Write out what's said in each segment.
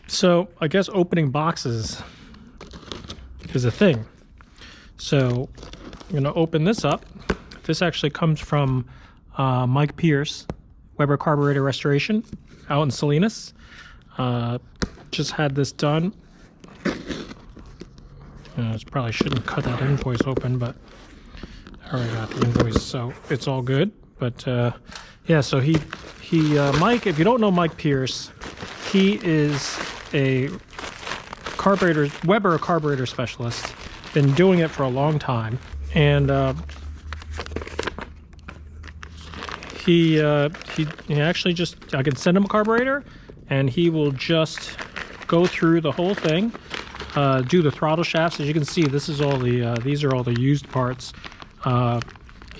So I guess opening boxes is a thing. So I'm going to open this up. This actually comes from Mike Pierce, Weber Carburetor Restoration out in Salinas. Just had this done. Probably shouldn't cut that invoice open, but I already got the invoice, so it's all good. But yeah, so Mike, if you don't know Mike Pierce, he is a Weber carburetor specialist. Been doing it for a long time, and he actually just, I can send him a carburetor, and he will just go through the whole thing, do the throttle shafts. As you can see, this is all the these are all the used parts.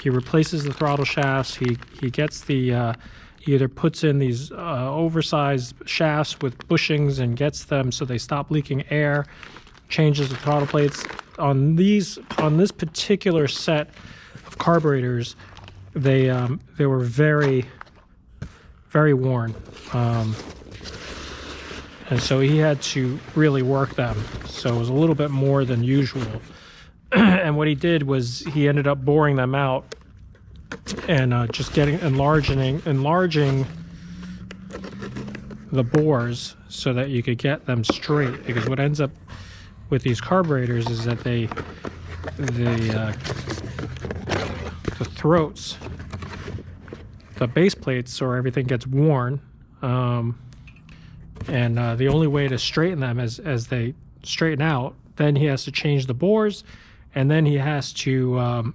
He replaces the throttle shafts. He gets the he either puts in these oversized shafts with bushings and gets them so they stop leaking air. Changes the throttle plates on this particular set of carburetors. They were very, very worn, and so he had to really work them. So it was a little bit more than usual. And what he did was he ended up boring them out and just enlarging the bores so that you could get them straight. Because what ends up with these carburetors is that the throats, the base plates, or everything gets worn, and the only way to straighten them is as they straighten out. Then he has to change the bores, and then he has to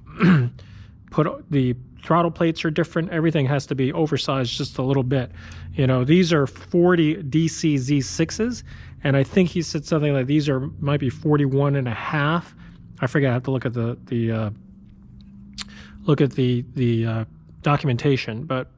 put the throttle plates are different. Everything has to be oversized just a little bit. You know, these are 40 DC Z6s, and I think he said something like these might be 41 and a half. I forget. I have to look at the documentation. But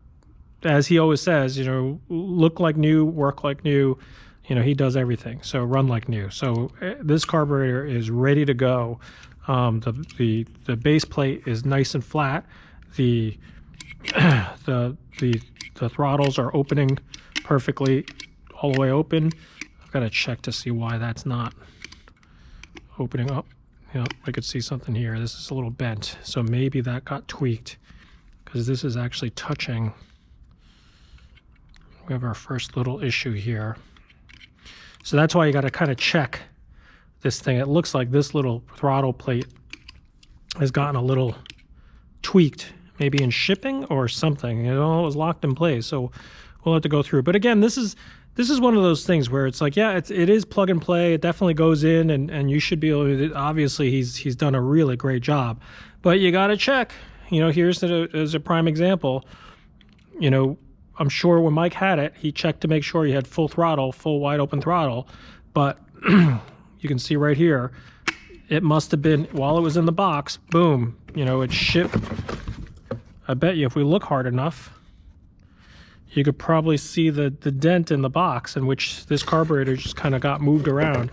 as he always says, you know, look like new, work like new. You know, he does everything. So run like new. So this carburetor is ready to go. The base plate is nice and flat. The throttles are opening perfectly, all the way open. I've got to check to see why that's not opening up. You know, I could see something here. This is a little bent, so maybe that got tweaked because this is actually touching. We have our first little issue here. So that's why you got to kind of check this thing. It looks like this little throttle plate has gotten a little tweaked, maybe in shipping or something. It all was locked in place, so we'll have to go through. But again, this is one of those things where it's like, yeah, it is plug and play. It definitely goes in, and you should be able to. Obviously, he's done a really great job, but you got to check. You know, here's as a prime example. You know, I'm sure when Mike had it, he checked to make sure he had full throttle, full wide open throttle, but you can see right here, it must have been, while it was in the box, boom, you know, it shipped. I bet you if we look hard enough, you could probably see the dent in the box in which this carburetor just kind of got moved around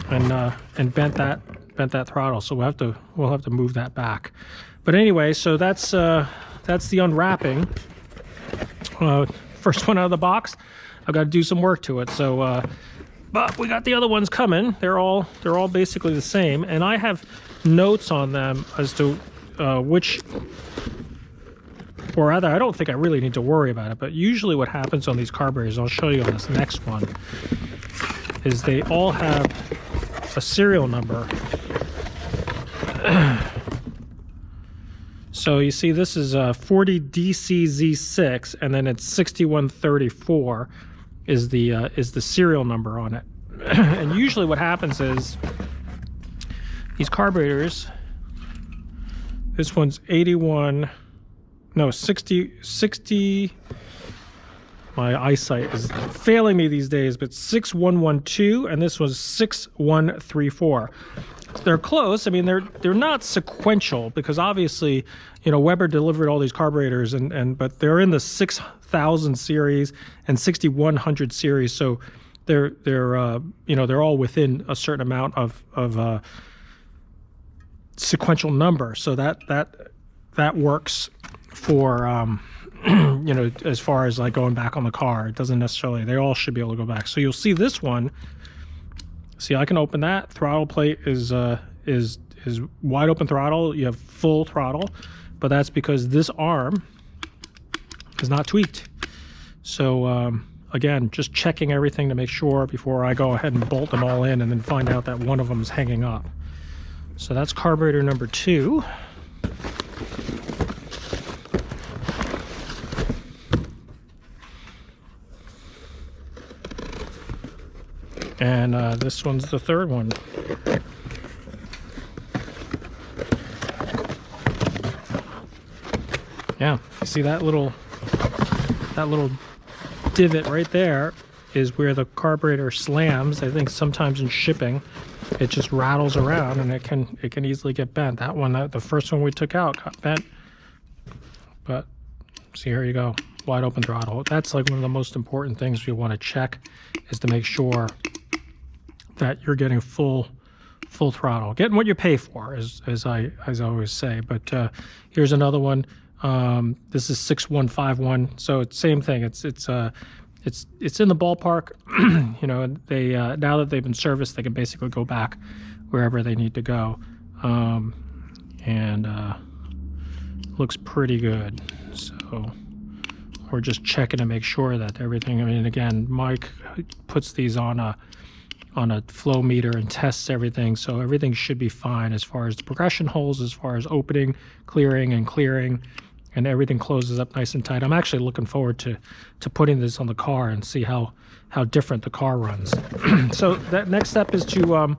and bent that throttle. So we'll have to move that back. But anyway, so that's the unwrapping. First one out of the box. I've got to do some work to it. So, but we got the other ones coming. They're all basically the same, and I have notes on them as to which. Or rather, I don't think I really need to worry about it, but usually what happens on these carburetors, I'll show you on this next one, is they all have a serial number. So you see this is 40 DCZ6, and then it's 6134 is the serial number on it. And usually what happens is these carburetors, this one's 60, my eyesight is failing me these days, but 6112, and this was 6134. They're close. I mean, they're not sequential, because obviously, you know, Weber delivered all these carburetors, but they're in the 6000 series and 6100 series, so they're you know, they're all within a certain amount of sequential number. So that works for you know, as far as like going back on the car. It doesn't necessarily, they all should be able to go back. So you'll see this one. See, I can open that. Throttle plate is wide open throttle. You have full throttle, but that's because this arm is not tweaked. So again, just checking everything to make sure before I go ahead and bolt them all in and then find out that one of them is hanging up. So that's carburetor number 2. And this one's the third one. Yeah, you see that little divot right there is where the carburetor slams. I think sometimes in shipping it just rattles around and it can easily get bent. That one, the first one we took out, got bent. But see, here you go, wide open throttle. That's like one of the most important things you want to check, is to make sure that you're getting full throttle, getting what you pay for, as I always say. But here's another one. This is 6151. So it's same thing. It's in the ballpark. You know, they now that they've been serviced, they can basically go back wherever they need to go. And looks pretty good. So we're just checking to make sure that everything. I mean, again, Mike puts these on a flow meter and tests everything, so everything should be fine as far as the progression holes, as far as opening, clearing, and everything closes up nice and tight. I'm actually looking forward to putting this on the car and see how different the car runs. So that next step is to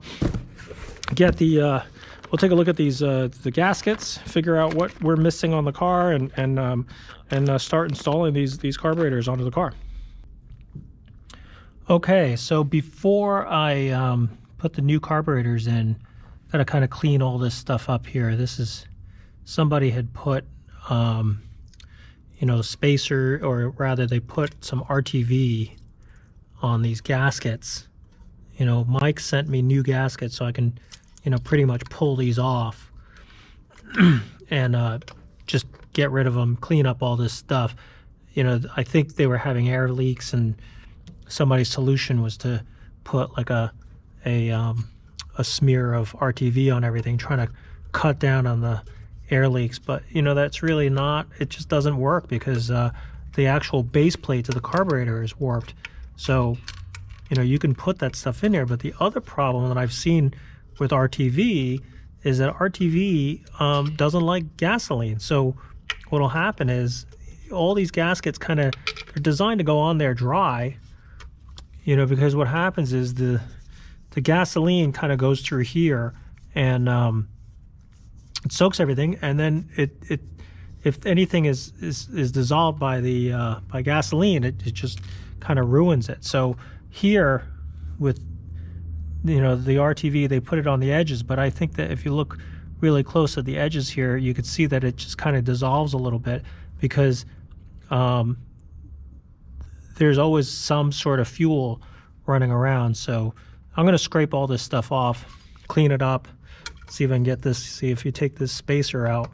get the we'll take a look at these the gaskets, figure out what we're missing on the car, and start installing these carburetors onto the car. Okay, so before I put the new carburetors in, gotta kind of clean all this stuff up here. This is, somebody had put you know, spacer, or rather they put some RTV on these gaskets. You know, Mike sent me new gaskets so I can, you know, pretty much pull these off and just get rid of them, clean up all this stuff. You know, I think they were having air leaks, and somebody's solution was to put like a smear of RTV on everything, trying to cut down on the air leaks. But you know, that's really not, it just doesn't work, because the actual base plate to the carburetor is warped. So you know, you can put that stuff in there. But the other problem that I've seen with RTV is that RTV doesn't like gasoline. So what'll happen is all these gaskets kind of are designed to go on there dry, you know, because what happens is the gasoline kind of goes through here and it soaks everything, and then it if anything is dissolved by the by gasoline, it just kind of ruins it. So here with, you know, the RTV, they put it on the edges, but I think that if you look really close at the edges here, you could see that it just kind of dissolves a little bit, because there's always some sort of fuel running around. So I'm going to scrape all this stuff off, clean it up, see if I can get this. See if you take this spacer out,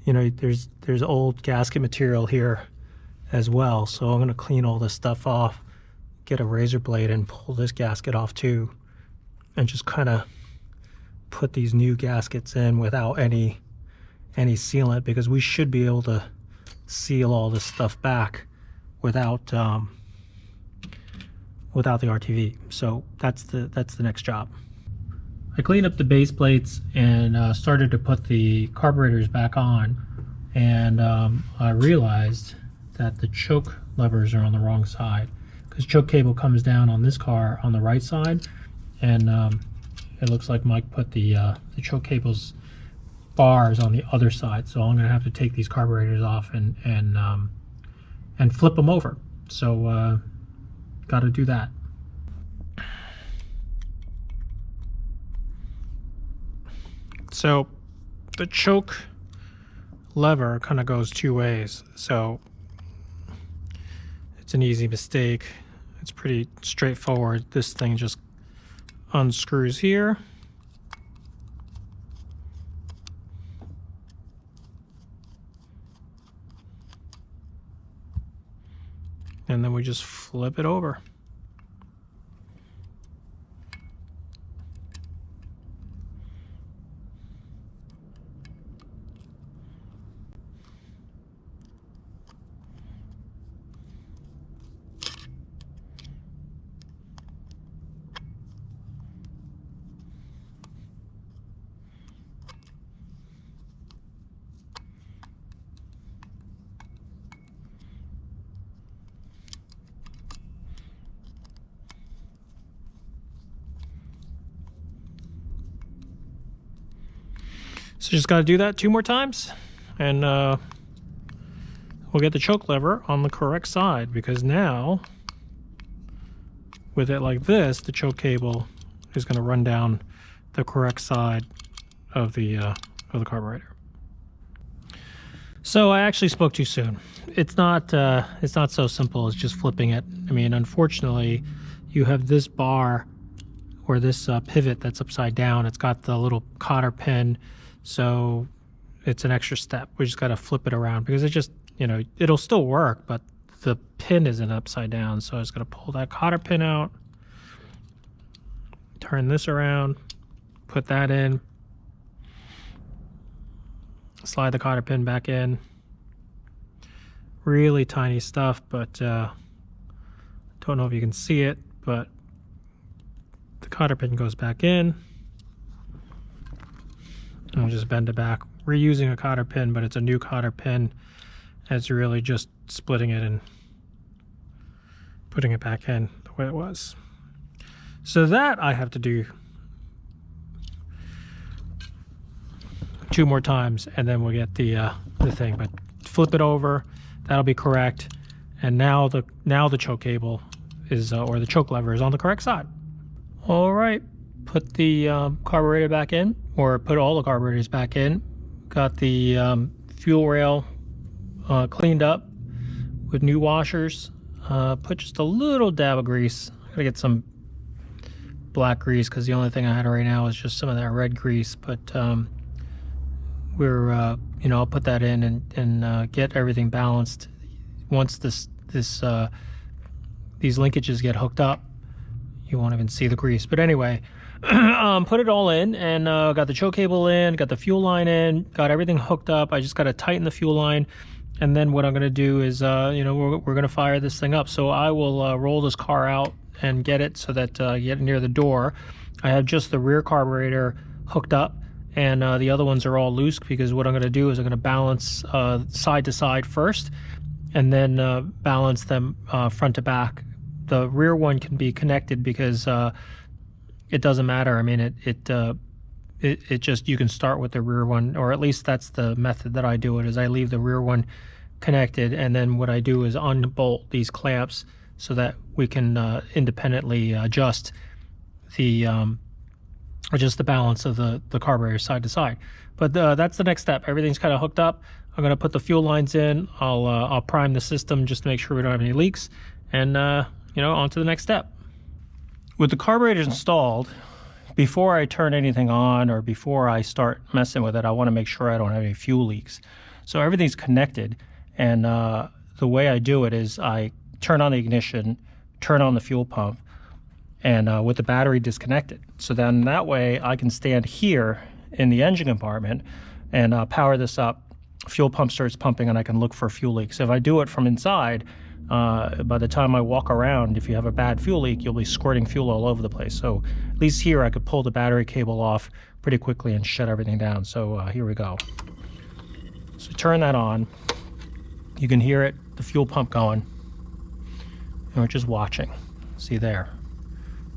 you know, there's old gasket material here as well. So I'm going to clean all this stuff off, get a razor blade and pull this gasket off too, and just kind of put these new gaskets in without any sealant, because we should be able to seal all this stuff back without the RTV. So that's the next job. I cleaned up the base plates and started to put the carburetors back on, and I realized that the choke levers are on the wrong side, because choke cable comes down on this car on the right side, and it looks like Mike put the choke cables bars on the other side. So I'm gonna have to take these carburetors off and flip them over. So got to do that. So the choke lever kind of goes two ways, so it's an easy mistake. It's pretty straightforward. This thing just unscrews here, and then we just flip it over. So just got to do that 2 more times, and we'll get the choke lever on the correct side, because now with it like this, the choke cable is going to run down the correct side of the carburetor. So I actually spoke too soon. It's not so simple as just flipping it. I mean, unfortunately, you have this bar or this pivot that's upside down. It's got the little cotter pin. So it's an extra step. We just got to flip it around, because it just, you know, it'll still work, but the pin isn't upside down. So I was going to pull that cotter pin out, turn this around, put that in, slide the cotter pin back in. Really tiny stuff, but don't know if you can see it, but the cotter pin goes back in. And we'll just bend it back. We're using a cotter pin, but it's a new cotter pin. It's really just splitting it and putting it back in the way it was. So that I have to do 2 more times, and then we'll get the thing. But flip it over, that'll be correct. And now the choke cable is, or the choke lever is on the correct side. All right. Put the carburetor back in, or put all the carburetors back in. Got the fuel rail cleaned up with new washers. Put just a little dab of grease. I gotta get some black grease, because the only thing I had right now is just some of that red grease. But we're you know, I'll put that in and get everything balanced. Once these linkages get hooked up, you won't even see the grease. But anyway, put it all in, and got the choke cable in, got the fuel line in, got everything hooked up. I just got to tighten the fuel line, and then what I'm going to do is, you know, we're going to fire this thing up. So I will roll this car out and get it so that get near the door. I have just the rear carburetor hooked up, and the other ones are all loose, because what I'm going to do is I'm going to balance side to side first, and then balance them front to back. The rear one can be connected, because it doesn't matter. I mean, it just, you can start with the rear one, or at least that's the method that I do it, is I leave the rear one connected, and then what I do is unbolt these clamps so that we can independently adjust the balance of the carburetor side to side. But that's the next step. Everything's kind of hooked up. I'm going to put the fuel lines in. I'll prime the system just to make sure we don't have any leaks, and you know, on to the next step. With the carburetors installed, before I turn anything on or before I start messing with it, I want to make sure I don't have any fuel leaks. So everything's connected, and the way I do it is I turn on the ignition, turn on the fuel pump, and with the battery disconnected. So then that way I can stand here in the engine compartment and power this up. Fuel pump starts pumping, and I can look for fuel leaks. If I do it from inside, by the time I walk around, if you have a bad fuel leak, you'll be squirting fuel all over the place. So at least here I could pull the battery cable off pretty quickly and shut everything down. So here we go. So turn that on. You can hear it, the fuel pump going. And we're just watching. See there.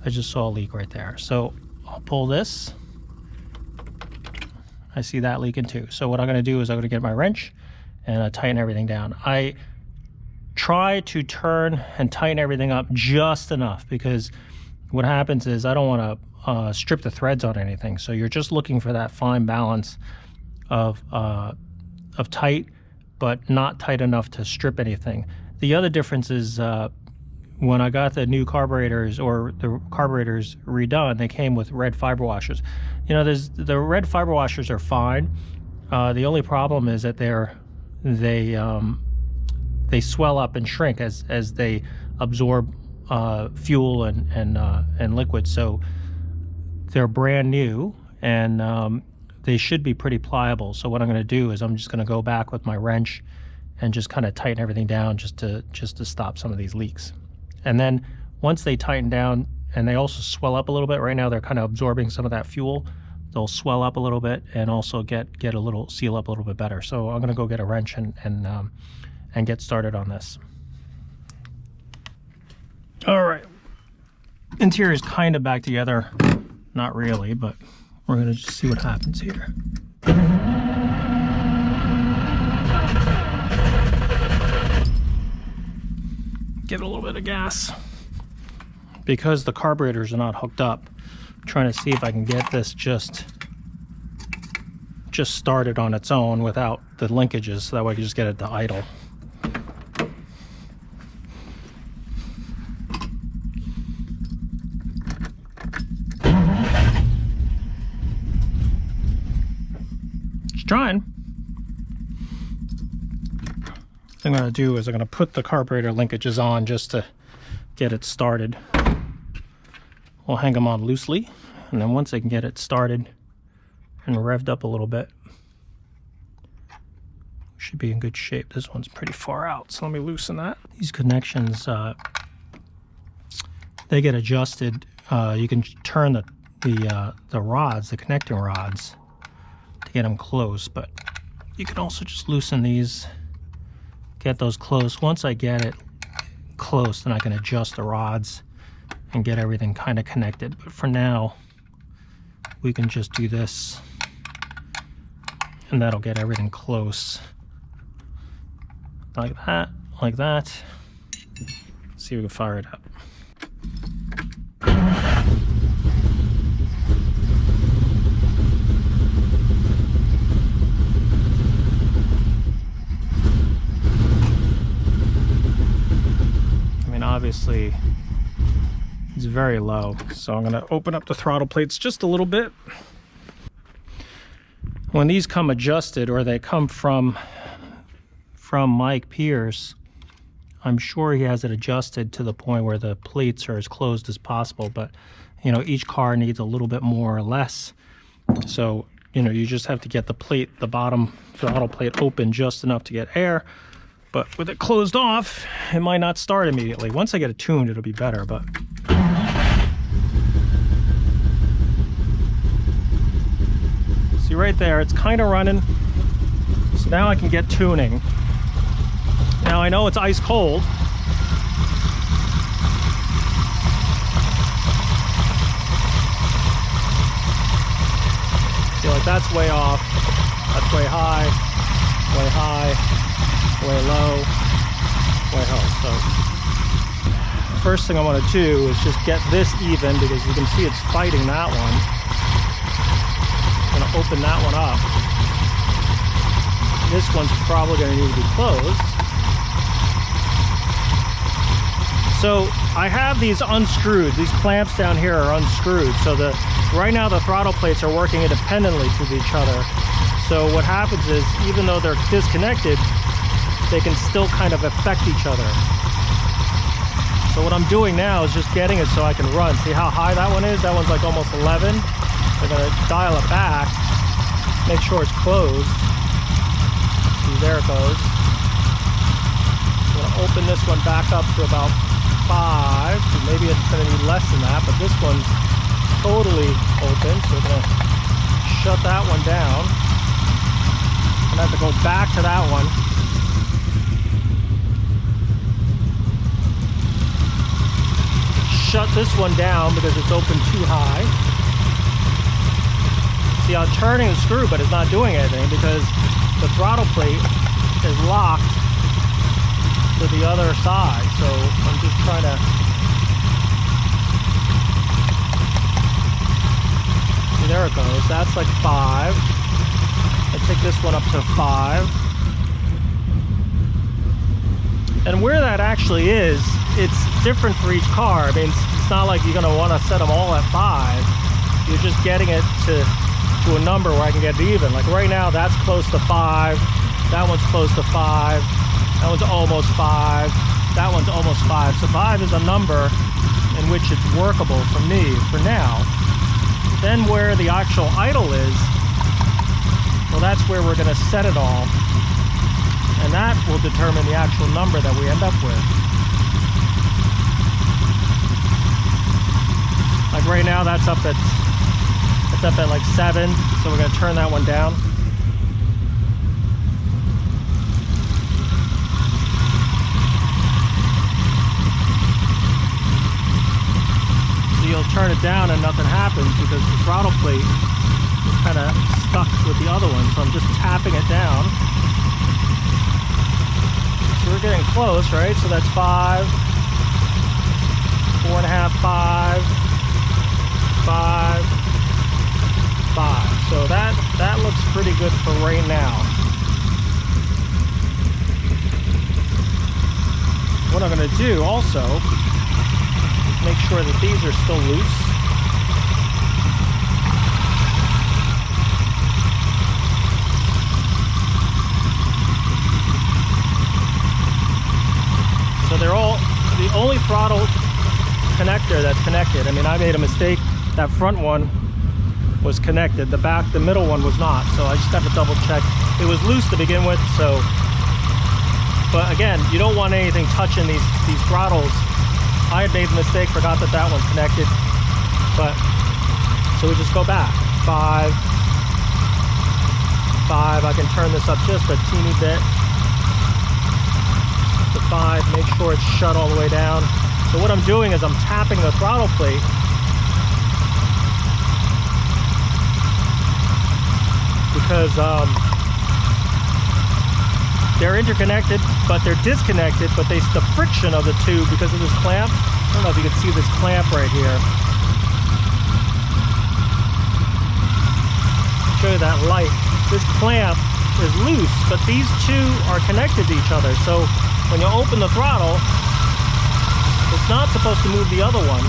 I just saw a leak right there. So I'll pull this. I see that leaking too. So what I'm going to do is I'm going to get my wrench and tighten everything down. I try to turn and tighten everything up just enough, because what happens is I don't want to strip the threads on anything. So you're just looking for that fine balance of tight, but not tight enough to strip anything. The other difference is when I got the new carburetors, or the carburetors redone, they came with red fiber washers. You know, the red fiber washers are fine. The only problem is that they swell up and shrink as they absorb fuel and liquid. So they're brand new, and they should be pretty pliable. So what I'm going to do is I'm just going to go back with my wrench and just kind of tighten everything down just to stop some of these leaks. And then once they tighten down, and they also swell up a little bit, right now they're kind of absorbing some of that fuel, they'll swell up a little bit and also get a little, seal up a little bit better. So I'm going to go get a wrench and get started on this. All right, interior is kind of back together, not really, but we're going to just see what happens here. Give it a little bit of gas. Because the carburetors are not hooked up, I'm trying to see if I can get this just started on its own without the linkages, so that way I can just get it to idle. Just trying. What I'm going to do is I'm going to put the carburetor linkages on just to get it started. We'll hang them on loosely, and then once I can get it started and revved up a little bit, should be in good shape. This one's pretty far out, so let me loosen that. These connections, they get adjusted. You can turn the rods, the connecting rods, to get them close, but you can also just loosen these, get those close. Once I get it close, then I can adjust the rods and get everything kind of connected. But for now, we can just do this, and that'll get everything close. Like that, like that. Let's see if we can fire it up. I mean, obviously, it's very low, so I'm going to open up the throttle plates just a little bit. When these come adjusted, or they come from Mike Pierce, I'm sure he has it adjusted to the point where the plates are as closed as possible, but you know, each car needs a little bit more or less. So, you know, you just have to get the plate, the bottom throttle plate open just enough to get air. But with it closed off, it might not start immediately. Once I get it tuned, it'll be better, but see right there, it's kind of running. So now I can get tuning. Now I know it's ice cold. Feel like that's way off, that's way high, way low, way low. So first thing I want to do is just get this even, because you can see it's fighting that one. I'm going to open that one up. This one's probably going to need to be closed. So I have these unscrewed. These clamps down here are unscrewed. So right now the throttle plates are working independently to each other. So what happens is, even though they're disconnected, they can still kind of affect each other. So what I'm doing now is just getting it so I can run. See how high that one is? That one's like almost 11. I'm gonna dial it back, make sure it's closed. See, there it goes. I'm gonna open this one back up to about 5. Maybe it's gonna need less than that, but this one's totally open. So we're gonna shut that one down. I'm gonna have to go back to that one. Shut this one down because it's open too high. See, I'm turning the screw, but it's not doing anything because the throttle plate is locked to the other side. So I'm just trying to... See, there it goes. That's like 5. I take this one up to 5. And where that actually is, it's different for each car. I mean, it's not like you're going to want to set them all at 5. You're just getting it to a number where I can get it even. Like right now, that's close to 5. That one's close to 5. That one's almost 5. That one's almost 5. So 5 is a number in which it's workable for me for now. Then where the actual idle is, well, that's where we're going to set it all. And that will determine the actual number that we end up with. Like right now, that's up at like 7. So we're going to turn that one down. You'll turn it down and nothing happens because the throttle plate is kind of stuck with the other one. So I'm just tapping it down. So we're getting close, right? So that's 5, 4.5, 5, 5, 5. So that looks pretty good for right now. What I'm going to do also, make sure that these are still loose. So they're all, the only throttle connector that's connected. I mean, I made a mistake. That front one was connected. The middle one was not. So I just have to double check. It was loose to begin with, so. But again, you don't want anything touching these throttles. I had made the mistake, forgot that that one's connected, but, so we just go back, 5, 5, I can turn this up just a teeny bit, to 5, make sure it's shut all the way down. So what I'm doing is I'm tapping the throttle plate, because they're interconnected, but they're disconnected, but the friction of the two, because of this clamp, I don't know if you can see this clamp right here. Show you that light. This clamp is loose, but these two are connected to each other. So when you open the throttle, it's not supposed to move the other one,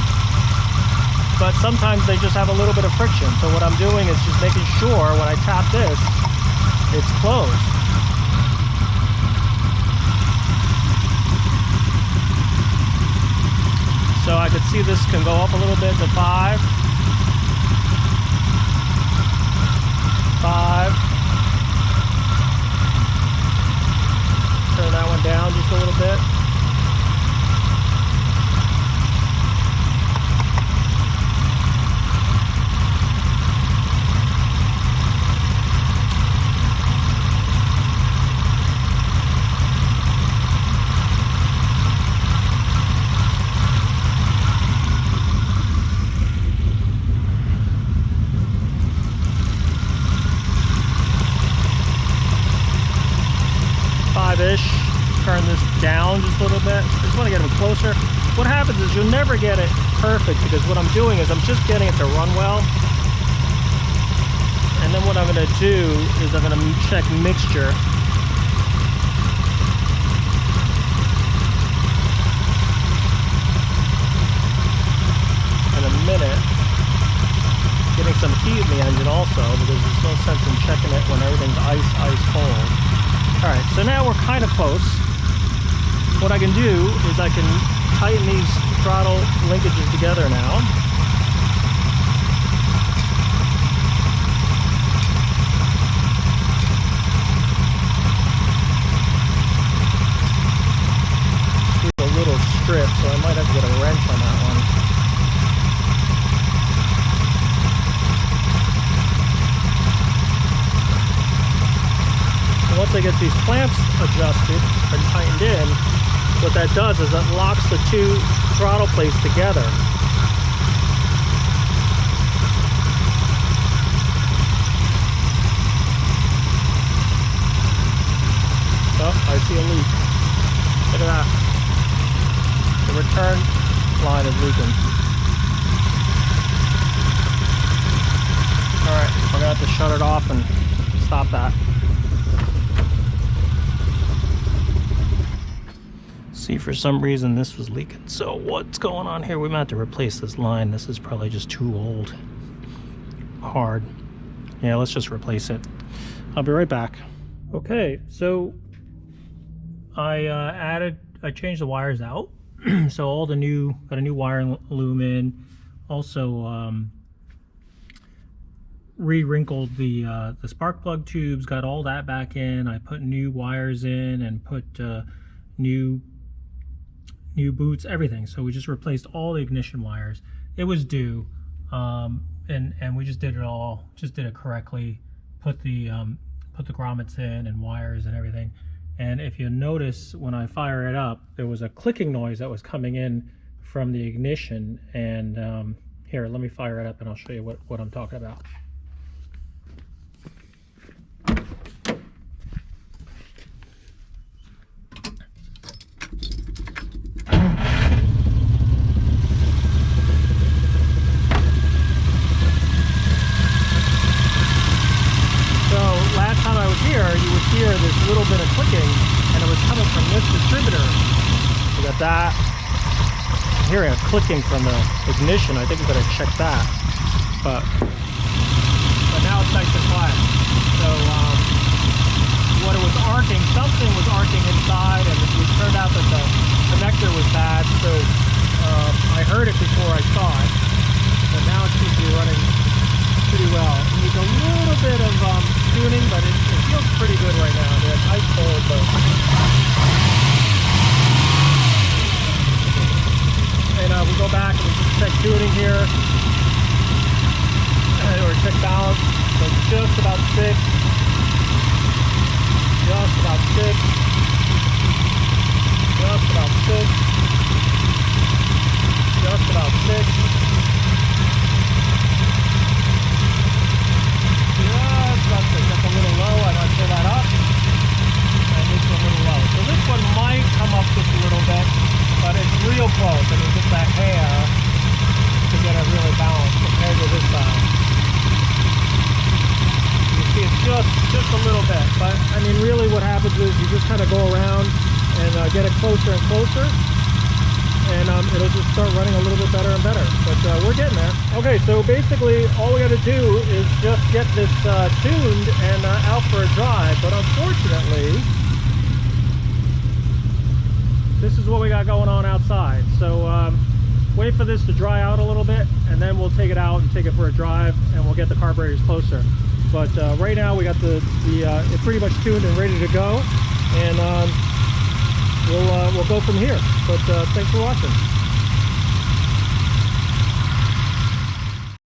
but sometimes they just have a little bit of friction. So what I'm doing is just making sure when I tap this, it's closed. So I could see this can go up a little bit to 5. 5. Turn that one down just a little bit. Turn this down just a little bit. Just want to get them closer. What happens is you'll never get it perfect because what I'm doing is I'm just getting it to run well. And then what I'm going to do is I'm going to check mixture. In a minute. Getting some heat in the engine also because there's no sense in checking it when everything's ice cold. Alright, so now we're kind of close. What I can do is I can tighten these throttle linkages together now. A little strip, so I might have to get a wrench on that one. And once I get these clamps adjusted and tightened in, what that does is it locks the two throttle plates together. Oh, I see a leak. Look at that. The return line is leaking. Alright, we're going to have to shut it off and stop that. See, for some reason this was leaking. So what's going on here? We might have to replace this line. This is probably just too old. Hard. Yeah, let's just replace it. I'll be right back. Okay, so I changed the wires out. So all the got a new wiring loom in. Also re-wrinkled the spark plug tubes, got all that back in. I put new wires in and put new boots, everything. So we just replaced all the ignition wires. It was due, and we just did it all, just did it correctly. Put the grommets in and wires and everything. And if you notice, when I fire it up, there was a clicking noise that was coming in from the ignition. And here, let me fire it up and I'll show you what I'm talking about. You would hear this little bit of clicking, and it was coming from this distributor. We got that. I'm hearing a clicking from the ignition. I think we better check that. But now it's nice and quiet. So what it was arcing, something was arcing inside, and it turned out that the connector was bad. So I heard it before I saw it, but now it seems to be running pretty well. It needs a little bit of tuning, but it feels pretty good right now. It's ice cold, but and we go back and we just check tuning here, or check balance. So it's just about 6, just about 6, just about 6, just about 6. That's a little low. I might pull that up. And this is a little low. So this one might come up just a little bit, but it's real close. I mean, just a hair to get it really balanced compared to this side. You see it's just a little bit. But I mean, really what happens is you just kind of go around and get it closer and closer. And it'll just start running a little bit better and better, but we're getting there. Okay, so basically all we got to do is just get this tuned and out for a drive, but unfortunately this is what we got going on outside. So wait for this to dry out a little bit, and then we'll take it out and take it for a drive, and we'll get the carburetors closer. But right now we got it pretty much tuned and ready to go, and we'll go from here. But thanks for watching.